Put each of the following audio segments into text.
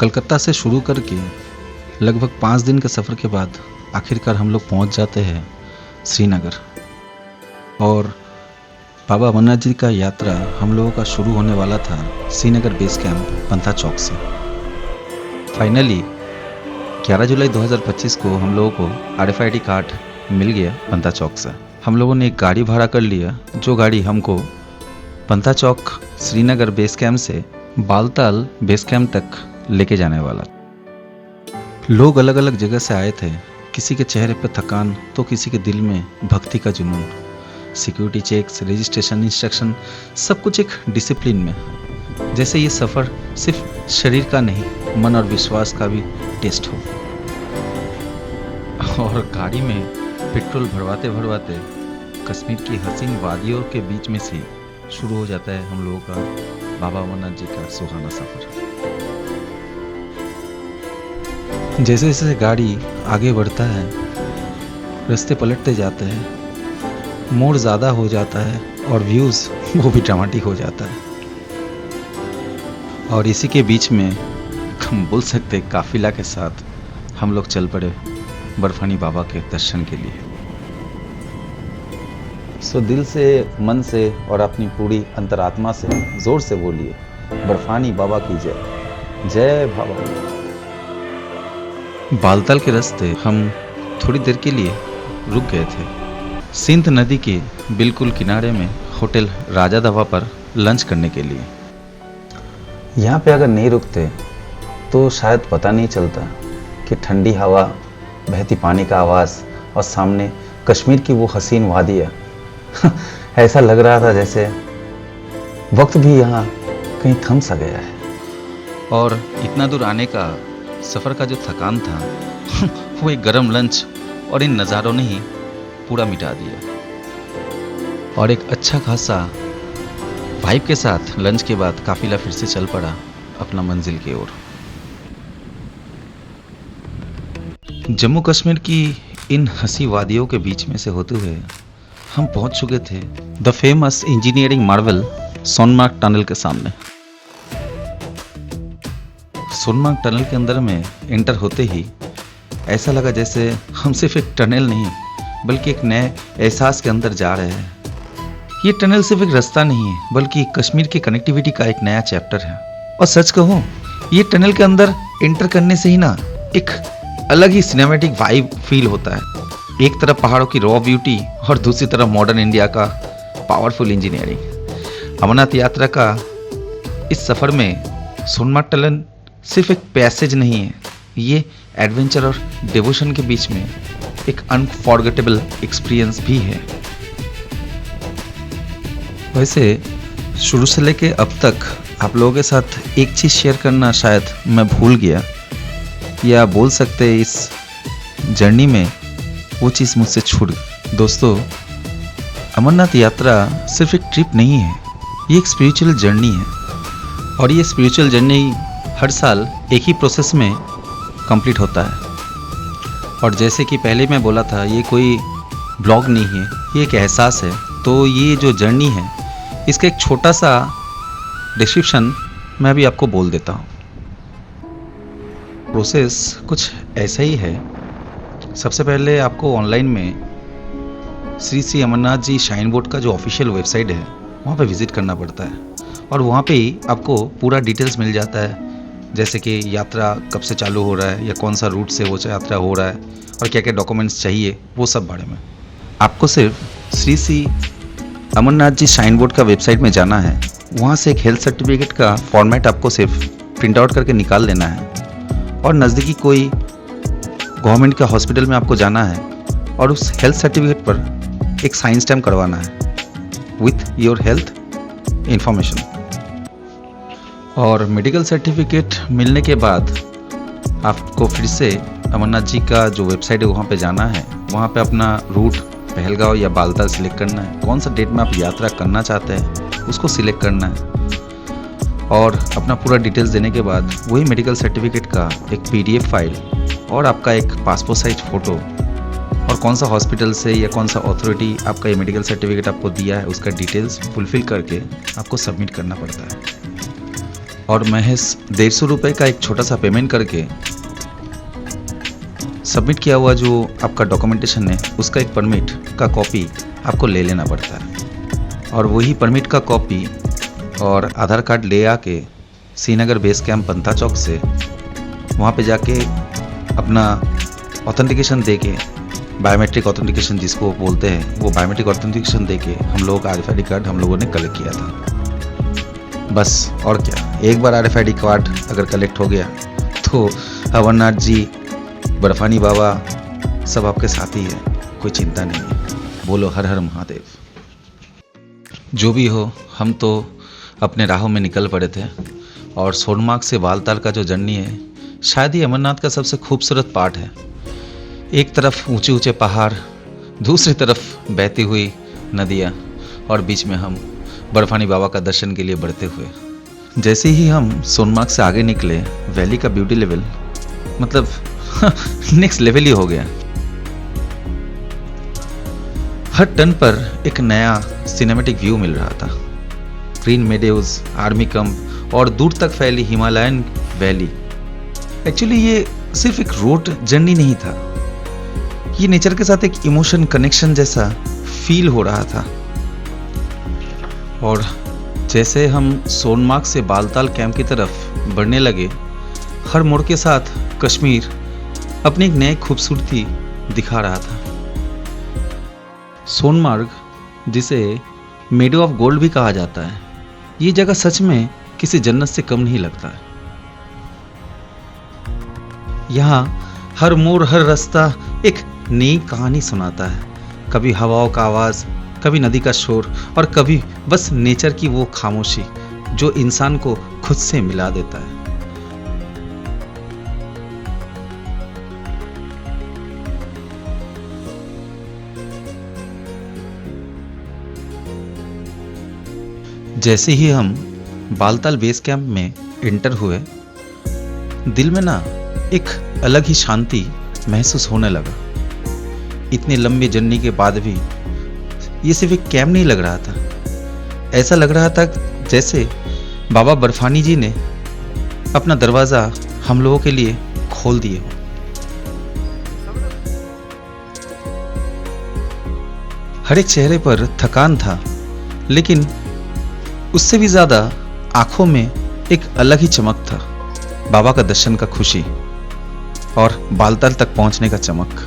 कलकत्ता से शुरू करके लगभग 5 दिन के सफ़र के बाद आखिरकार हम लोग पहुंच जाते हैं श्रीनगर। और बाबा अमरनाथ जी का यात्रा हम लोगों का शुरू होने वाला था श्रीनगर बेस कैंप पंथा चौक से। फाइनली 11 जुलाई 2025 को हम लोगों को RFID कार्ड मिल गया पंथा चौक से। हम लोगों ने एक गाड़ी भाड़ा कर लिया, जो गाड़ी हमको पंथा चौक श्रीनगर बेस कैंप से बालताल बेस कैंप तक लेके जाने वाला। लोग अलग अलग जगह से आए थे, किसी के चेहरे पर थकान तो किसी के दिल में भक्ति का जुनून। सिक्योरिटी चेक्स, रजिस्ट्रेशन, इंस्ट्रक्शन, सब कुछ एक डिसिप्लिन में, जैसे ये सफ़र सिर्फ शरीर का नहीं मन और विश्वास का भी टेस्ट हो। और गाड़ी में पेट्रोल भरवाते भरवाते कश्मीर की हसीन वादियों के बीच में से शुरू हो जाता है हम लोगों का बाबा अमरनाथ जी का सुहाना सफ़र। जैसे जैसे गाड़ी आगे बढ़ता है, रास्ते पलटते जाते हैं, मोड़ ज़्यादा हो जाता है और व्यूज़ वो भी ड्रामेटिक हो जाता है। और इसी के बीच में हम बोल सकते काफिला के साथ हम लोग चल पड़े बर्फानी बाबा के दर्शन के लिए। सो दिल से, मन से और अपनी पूरी अंतरात्मा से जोर से बोलिए, बर्फानी बाबा की जय, जय बाबा। बालताल के रास्ते हम थोड़ी देर के लिए रुक गए थे। सिंध नदी के बिल्कुल किनारे में होटल राजा दवा पर लंच करने के लिए। यहाँ पे अगर नहीं रुकते तो शायद पता नहीं चलता कि ठंडी हवा, बहती पानी का आवाज़ और सामने कश्मीर की वो हसीन वादियाँ ऐसा लग रहा था जैसे वक्त भी यहाँ कहीं थम सा गया है। और इतना दूर आने का, सफ़र का जो थकान था वो एक गरम लंच और इन नज़ारों ने ही पूरा मिटा दिया। और एक अच्छा खासा वाइब के साथ लंच के बाद काफिला फिर से चल पड़ा अपना मंजिल की ओर। जम्मू कश्मीर की इन हंसी वादियों के बीच में से होते हुए हम पहुंच चुके थे the famous engineering Marvel Sonamarg tunnel के सामने। सोनमार्ग टनल के अंदर में एंटर होते ही ऐसा लगा जैसे हम सिर्फ एक टनल नहीं बल्कि एक नए एहसास के अंदर जा रहे हैं। ये टनल सिर्फ एक रास्ता नहीं है बल्कि कश्मीर की कनेक्टिविटी का एक नया चैप्टर है। और सच कहूँ, ये टनल के अंदर एंटर करने से ही ना एक अलग ही सिनेमैटिक वाइब फील होता है। एक तरफ पहाड़ों की रॉ ब्यूटी और दूसरी तरफ मॉडर्न इंडिया का पावरफुल इंजीनियरिंग। अमरनाथ यात्रा का इस सफ़र में सोनमार्ग टनल सिर्फ एक पैसेज नहीं है, ये एडवेंचर और डिवोशन के बीच में एक अनफॉरगेटेबल एक्सपीरियंस भी है। वैसे शुरू से लेके अब तक आप लोगों के साथ एक चीज़ शेयर करना शायद मैं भूल गया, या बोल सकते इस जर्नी में वो चीज़ मुझसे छूट गई। दोस्तों, अमरनाथ यात्रा सिर्फ एक ट्रिप नहीं है, ये एक स्पिरिचुअल जर्नी है। और ये स्पिरिचुअल जर्नी हर साल एक ही प्रोसेस में कंप्लीट होता है। और जैसे कि पहले मैं बोला था, ये कोई ब्लॉग नहीं है, ये एक एहसास है। तो ये जो जर्नी है इसका एक छोटा सा डिस्क्रिप्शन मैं अभी आपको बोल देता हूँ। प्रोसेस कुछ ऐसा ही है। सबसे पहले आपको ऑनलाइन में श्री अमरनाथ जी श्राइन बोर्ड का जो ऑफिशियल वेबसाइट है वहाँ पे विज़िट करना पड़ता है। और वहाँ पे ही आपको पूरा डिटेल्स मिल जाता है, जैसे कि यात्रा कब से चालू हो रहा है या कौन सा रूट से वो यात्रा हो रहा है और क्या क्या डॉक्यूमेंट्स चाहिए, वो सब बारे में। आपको सिर्फ श्री अमरनाथ जी श्राइन बोर्ड का वेबसाइट में जाना है। वहाँ से एक हेल्थ सर्टिफिकेट का फॉर्मेट आपको सिर्फ प्रिंट आउट करके निकाल लेना है और नज़दीकी कोई गवर्नमेंट के हॉस्पिटल में आपको जाना है और उस हेल्थ सर्टिफिकेट पर एक साइन स्टैम्प करवाना है विथ योर हेल्थ इंफॉर्मेशन। और मेडिकल सर्टिफिकेट मिलने के बाद आपको फिर से अमरनाथ जी का जो वेबसाइट है वहाँ पे जाना है। वहाँ पे अपना रूट पहलगांव या बालताल सिलेक्ट करना है। कौन सा डेट में आप यात्रा करना चाहते हैं उसको सिलेक्ट करना है। और अपना पूरा डिटेल्स देने के बाद वही मेडिकल सर्टिफिकेट का एक PDF फाइल और आपका एक पासपोर्ट साइज फ़ोटो और कौन सा हॉस्पिटल से या कौन सा अथॉरिटी आपका ये मेडिकल सर्टिफिकेट आपको दिया है उसका डिटेल्स फुलफ़िल करके आपको सबमिट करना पड़ता है। और महज 150 रुपये का एक छोटा सा पेमेंट करके सबमिट किया हुआ जो आपका डॉक्यूमेंटेशन है उसका एक परमिट का कॉपी आपको ले लेना पड़ता है। और वही परमिट का कॉपी और आधार कार्ड ले आके श्रीनगर बेस कैंप पंता चौक से वहाँ पे जाके अपना ऑथेंटिकेशन दे के, बायोमेट्रिक ऑथेंटिकेशन जिसको बोलते हैं, वो बायोमेट्रिक ऑथेंटिकेशन दे के हम लोगों का RFID कार्ड हम लोगों ने कलेक्ट किया था। बस और क्या, एक बार RFID कार्ड अगर कलेक्ट हो गया तो अमरनाथ जी, बर्फानी बाबा सब आपके साथ ही है, कोई चिंता नहीं है। बोलो हर हर महादेव। जो भी हो, हम तो अपने राहों में निकल पड़े थे और सोनमार्ग से बालताल का जो जर्नी है शायद ही अमरनाथ का सबसे खूबसूरत पार्ट है। एक तरफ ऊंचे ऊंचे पहाड़, दूसरी तरफ बहती हुई नदियाँ और बीच में हम बर्फानी बाबा का दर्शन के लिए बढ़ते हुए। जैसे ही हम सोनमार्ग से आगे निकले, वैली का ब्यूटी लेवल मतलब नेक्स्ट लेवल ही हो गया। हर टर्न पर एक नया सिनेमैटिक व्यू मिल रहा था। ग्रीन मेडोज, आर्मी कैंप और दूर तक फैली हिमालयन वैली। एक्चुअली ये सिर्फ एक रोड जर्नी नहीं था, ये नेचर के साथ एक इमोशन कनेक्शन जैसा फील हो रहा था। और जैसे हम सोनमार्ग से बालताल कैंप की तरफ बढ़ने लगे, हर मोड़ के साथ कश्मीर अपनी एक नई खूबसूरती दिखा रहा था। सोनमार्ग, जिसे मेडो ऑफ गोल्ड भी कहा जाता है, ये जगह सच में किसी जन्नत से कम नहीं लगता है। यहाँ हर मोड़, हर रास्ता एक नई कहानी सुनाता है। कभी हवाओं का आवाज़, कभी नदी का शोर और कभी बस नेचर की वो खामोशी जो इंसान को खुद से मिला देता है। जैसे ही हम बालताल बेस कैंप में एंटर हुए, दिल में ना एक अलग ही शांति महसूस होने लगा। इतनी लंबी जर्नी के बाद भी ये सिर्फ एक कैंप नहीं लग रहा था, ऐसा लग रहा था जैसे बाबा बर्फानी जी ने अपना दरवाज़ा हम लोगों के लिए खोल दिए हो। हर एक चेहरे पर थकान था, लेकिन उससे भी ज़्यादा आंखों में एक अलग ही चमक था। बाबा का दर्शन का खुशी और बालताल तक पहुंचने का चमक।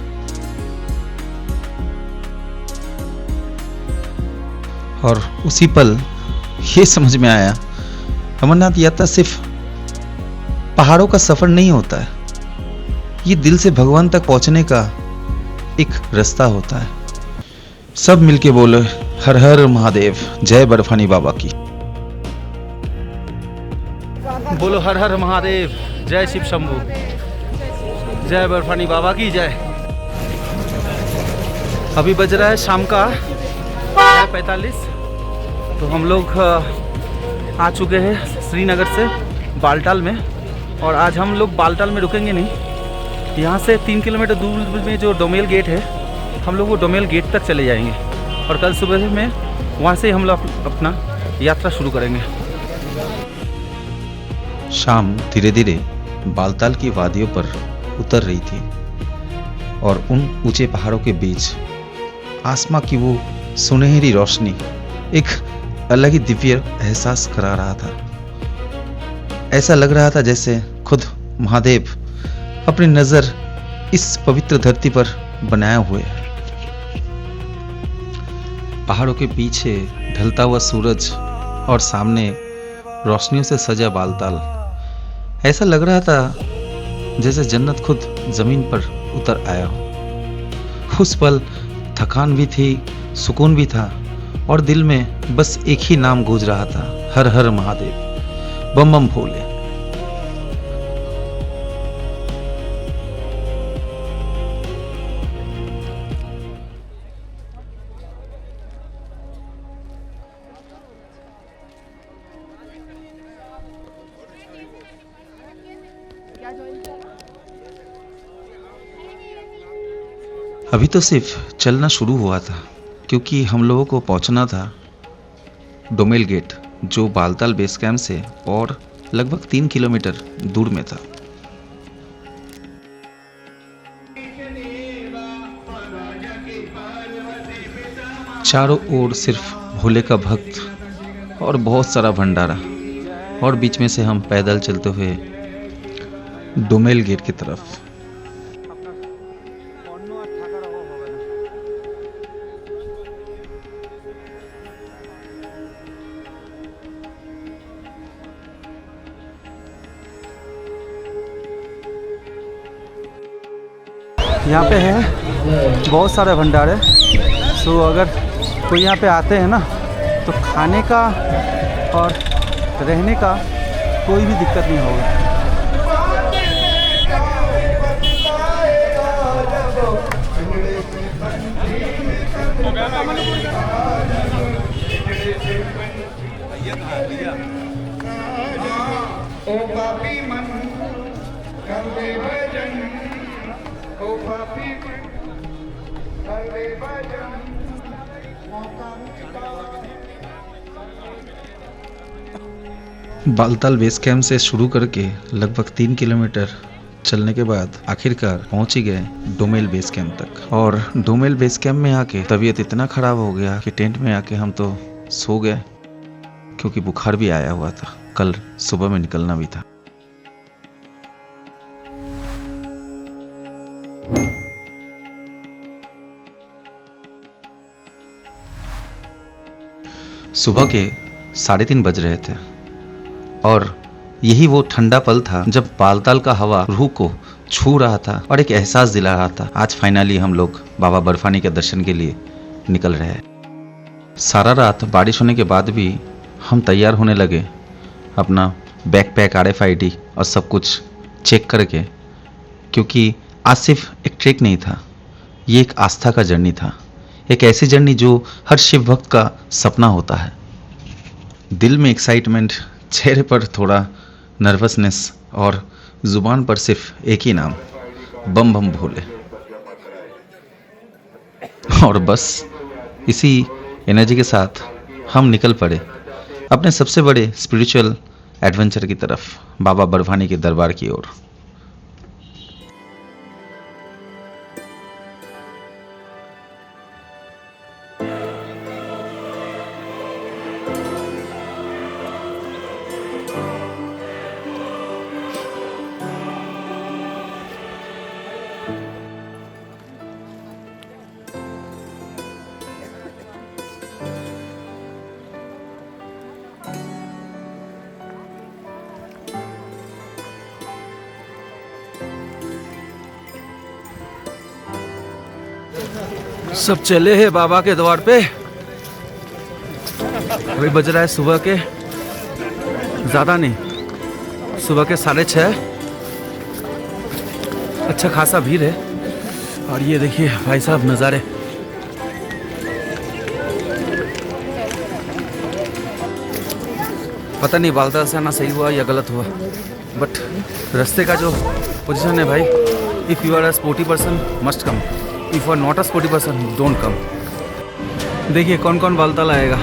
और उसी पल ये समझ में आया, अमरनाथ यात्रा सिर्फ पहाड़ों का सफर नहीं होता है, ये दिल से भगवान तक पहुंचने का एक रास्ता होता है। सब मिलके बोले हर हर महादेव, जय बर्फानी बाबा की। बोलो हर हर महादेव, जय शिव शंभू, जय बर्फानी बाबा की जय। अभी बज रहा है शाम का 45। तो हम लोग आ चुके हैं श्रीनगर से बालताल में, और आज हम लोग बालताल में रुकेंगे नहीं। यहाँ से 3 किलोमीटर दूर में जो डोमेल गेट है, हम लोग वो डोमेल गेट तक चले जाएंगे और कल सुबह में वहाँ से हम लोग अपना यात्रा शुरू करेंगे। शाम धीरे धीरे बालताल की वादियों पर उतर रही थी और उन ऊंचे पहाड़ों के बीच आसमां की वो सुनहरी रोशनी एक अलग ही दिव्य एहसास करा रहा था। ऐसा लग रहा था जैसे खुद महादेव अपनी नजर इस पवित्र धरती पर बनाए हुए है। पहाड़ों के पीछे ढलता हुआ सूरज और सामने रोशनियों से सजा बालताल, ऐसा लग रहा था जैसे जन्नत खुद जमीन पर उतर आया हो। उस पल थकान भी थी, सुकून भी था और दिल में बस एक ही नाम गूंज रहा था, हर हर महादेव, बम बम भोले। अभी तो सिर्फ चलना शुरू हुआ था, क्योंकि हम लोगों को पहुंचना था डोमेल गेट, जो बालताल बेस कैंप से और लगभग 3 किलोमीटर दूर में था। चारों ओर सिर्फ भोले का भक्त और बहुत सारा भंडारा, और बीच में से हम पैदल चलते हुए डोमेल गेट की तरफ। यहाँ पे है बहुत सारे भंडारे। सो अगर कोई यहाँ पे आते हैं ना तो खाने का और रहने का कोई भी दिक्कत नहीं होगा। बालताल बेस कैंप से शुरू करके लगभग 3 किलोमीटर चलने के बाद आखिरकार पहुंच ही गए डोमेल बेस कैंप तक। और डोमेल बेस कैंप में आके तबीयत इतना खराब हो गया कि टेंट में आके हम तो सो गए, क्योंकि बुखार भी आया हुआ था, कल सुबह में निकलना भी था। सुबह के 3:30 बज रहे थे और यही वो ठंडा पल था जब बालताल का हवा रूह को छू रहा था और एक एहसास दिला रहा था, आज फाइनली हम लोग बाबा बर्फानी के दर्शन के लिए निकल रहे हैं। सारा रात बारिश होने के बाद भी हम तैयार होने लगे, अपना बैकपैक, RFID और सब कुछ चेक करके, क्योंकि आज सिर्फ एक ट्रेक नहीं था, ये एक आस्था का जर्नी था, एक ऐसी जर्नी जो हर शिव भक्त का सपना होता है। दिल में एक्साइटमेंट, चेहरे पर थोड़ा नर्वसनेस और जुबान पर सिर्फ एक ही नाम, बम बम भोले। और बस इसी एनर्जी के साथ हम निकल पड़े अपने सबसे बड़े स्पिरिचुअल एडवेंचर की तरफ, बाबा बर्फानी के दरबार की ओर। सब चले हैं बाबा के द्वार पे। अभी बज रहा है सुबह के, ज़्यादा नहीं, सुबह के 6:30। अच्छा खासा भीड़ है। और ये देखिए भाई साहब नज़ारे। पता नहीं बालताल से आना सही हुआ या गलत हुआ, बट रास्ते का जो पोजीशन है भाई, if you are a sporty person must come, if you are not a sporty person don't come. देखिए कौन कौन बालताल आएगा।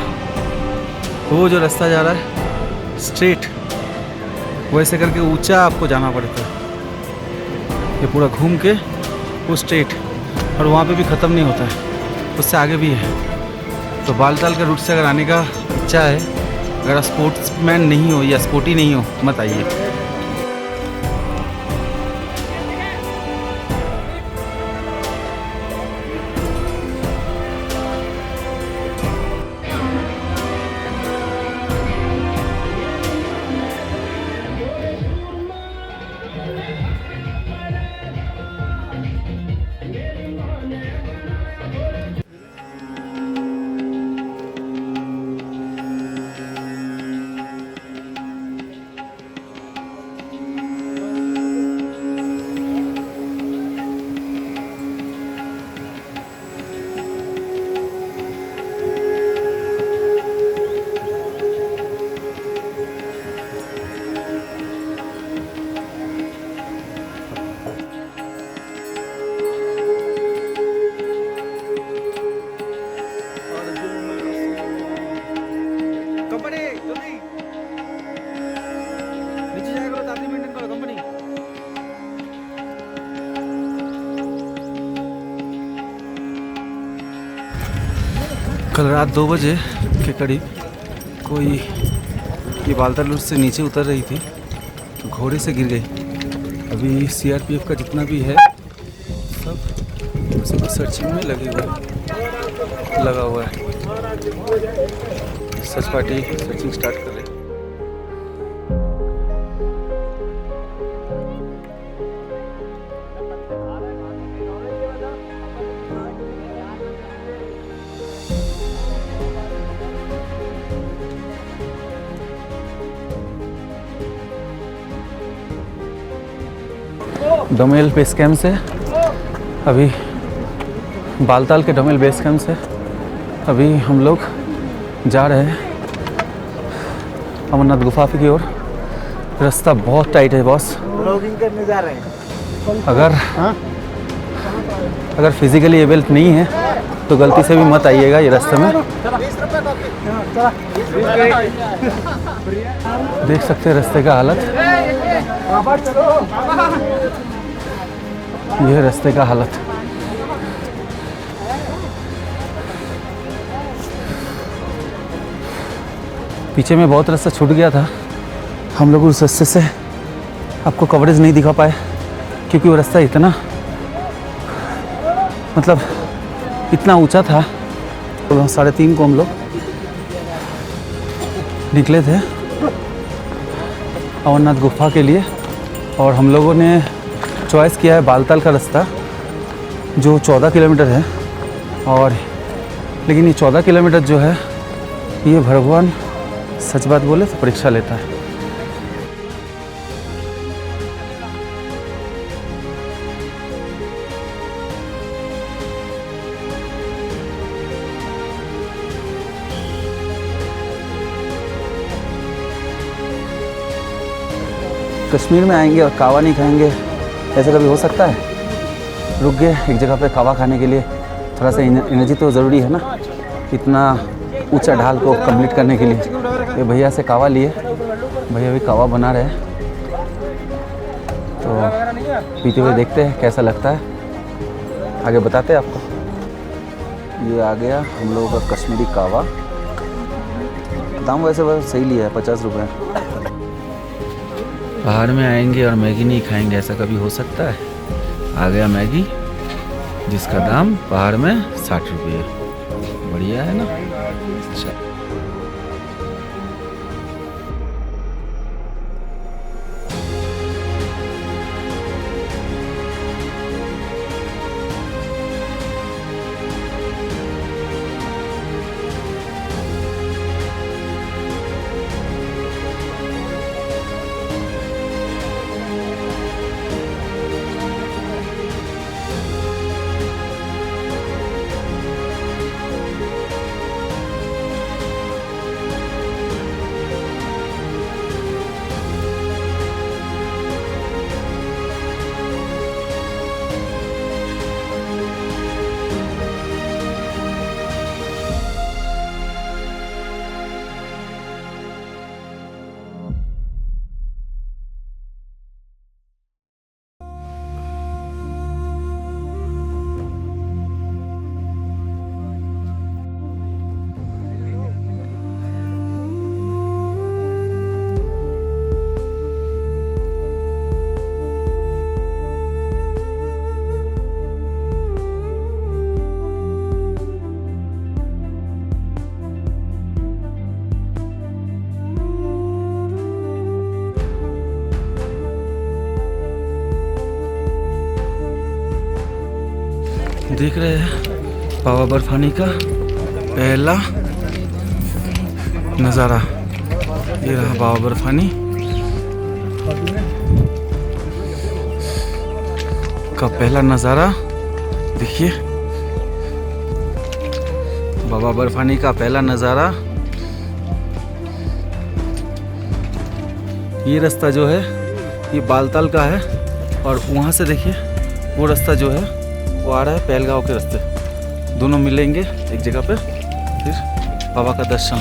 वो जो रास्ता जा रहा है स्ट्रेट, वैसे करके ऊंचा आपको जाना पड़ता है, ये पूरा घूम के वो स्ट्रेट, और वहाँ पे भी ख़त्म नहीं होता है, उससे आगे भी है। तो बालताल के रूट से अगर आने का इच्छा है, अगर आप स्पोर्ट्समैन नहीं हो या स्पोर्टी नहीं हो, मत आइए। कल रात 2 बजे के करीब कोई ये बालताल से नीचे उतर रही थी तो घोड़े से गिर गई। अभी सीआरपीएफ का जितना भी है सब सर्चिंग में लगा हुआ है। सर्च पार्टी सर्चिंग स्टार्ट कर रही है। डोमेल बेस कैंप से अभी बालताल के डोमेल बेस कैंप से अभी हम लोग जा रहे हैं अमरनाथ गुफा की ओर। रास्ता बहुत टाइट है बॉस। ब्लॉगिंग करने जा रहे हैं। अगर फिजिकली एबल नहीं है तो गलती से भी मत आइएगा ये रास्ते में। देख सकते हैं रास्ते का हालत। यह रास्ते का हालत। पीछे में बहुत रास्ता छूट गया था। हम लोग उस रास्ते से आपको कवरेज नहीं दिखा पाए क्योंकि वो रास्ता इतना मतलब इतना ऊंचा था। तो 3:30 को हम लोग निकले थे अमरनाथ गुफा के लिए और हम लोगों ने चॉइस किया है बालताल का रास्ता जो 14 किलोमीटर है। और लेकिन ये 14 किलोमीटर जो है ये भगवान सच बात बोले तो परीक्षा लेता है। कश्मीर में आएंगे और कावा नहीं खाएंगे ऐसा कभी हो सकता है? रुक गए एक जगह पे कावा खाने के लिए। थोड़ा सा एनर्जी तो ज़रूरी है ना इतना ऊंचा ढाल को कंप्लीट करने के लिए। ये भैया से कावा लिए, भैया भी कावा बना रहे हैं तो पीते हुए देखते हैं कैसा लगता है, आगे बताते हैं आपको। ये आ गया हम लोगों का कश्मीरी कावा। दाम वैसे बस सही लिया है 50 रुपये। पहाड़ में आएंगे और मैगी नहीं खाएंगे ऐसा कभी हो सकता है? आ गया मैगी जिसका दाम पहाड़ में 60 रुपये। बढ़िया है ना। अच्छा देख रहे हैं बाबा बर्फानी का पहला नज़ारा। ये रहा बाबा बर्फानी का पहला नज़ारा। देखिए बाबा बर्फानी का पहला नज़ारा। ये रास्ता जो है ये बालताल का है और वहाँ से देखिए वो रास्ता जो है वो आ रहा है पहलगांव के रास्ते। दोनों मिलेंगे एक जगह पे फिर बाबा का दर्शन।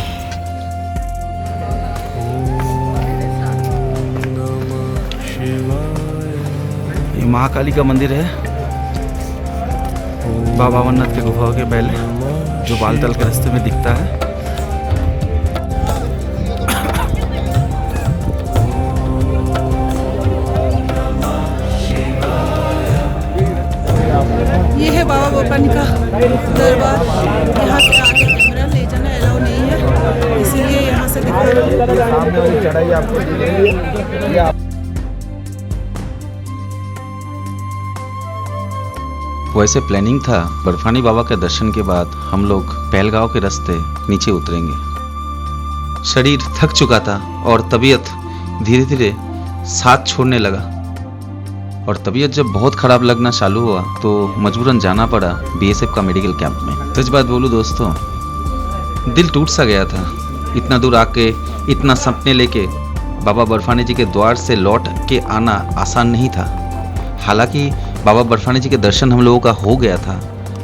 ये महाकाली का मंदिर है बाबा अमरनाथ के गुफा के पहले। जो बालटाल के रास्ते में दिखता है। ये है बाबा बर्फानी का दरबार। यहाँ से आगे कैमरा ले जाना अलाउ नहीं है, इसीलिए यहाँ से दिखा सामने वाली चढ़ाई आपको दिखेगी। वैसे प्लानिंग था बर्फानी बाबा के दर्शन के बाद हम लोग पहलगांव के रास्ते नीचे उतरेंगे। शरीर थक चुका था और तबीयत धीरे धीरे साथ छोड़ने लगा, और तबीयत जब बहुत खराब लगना चालू हुआ तो मजबूरन जाना पड़ा बीएसएफ का मेडिकल कैंप में। सच बात बोलूं दोस्तों, दिल टूट सा गया था। इतना दूर आके इतना सपने लेके बाबा बर्फानी जी के द्वार से लौट के आना आसान नहीं था। हालांकि बाबा बर्फानी जी के दर्शन हम लोगों का हो गया था,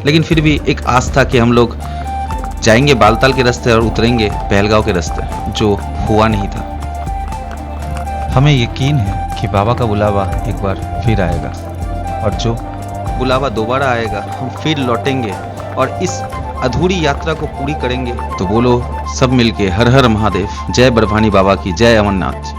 लेकिन फिर भी एक आस था कि हम लोग जाएंगे बालताल के रास्ते और उतरेंगे पहलगांव के रास्ते, जो हुआ नहीं था। हमें यकीन है कि बाबा का बुलावा एक बार फिर आएगा, और जो बुलावा दोबारा आएगा हम फिर लौटेंगे और इस अधूरी यात्रा को पूरी करेंगे। तो बोलो सब मिलके हर हर महादेव, जय बर्फानी बाबा की, जय अमरनाथ।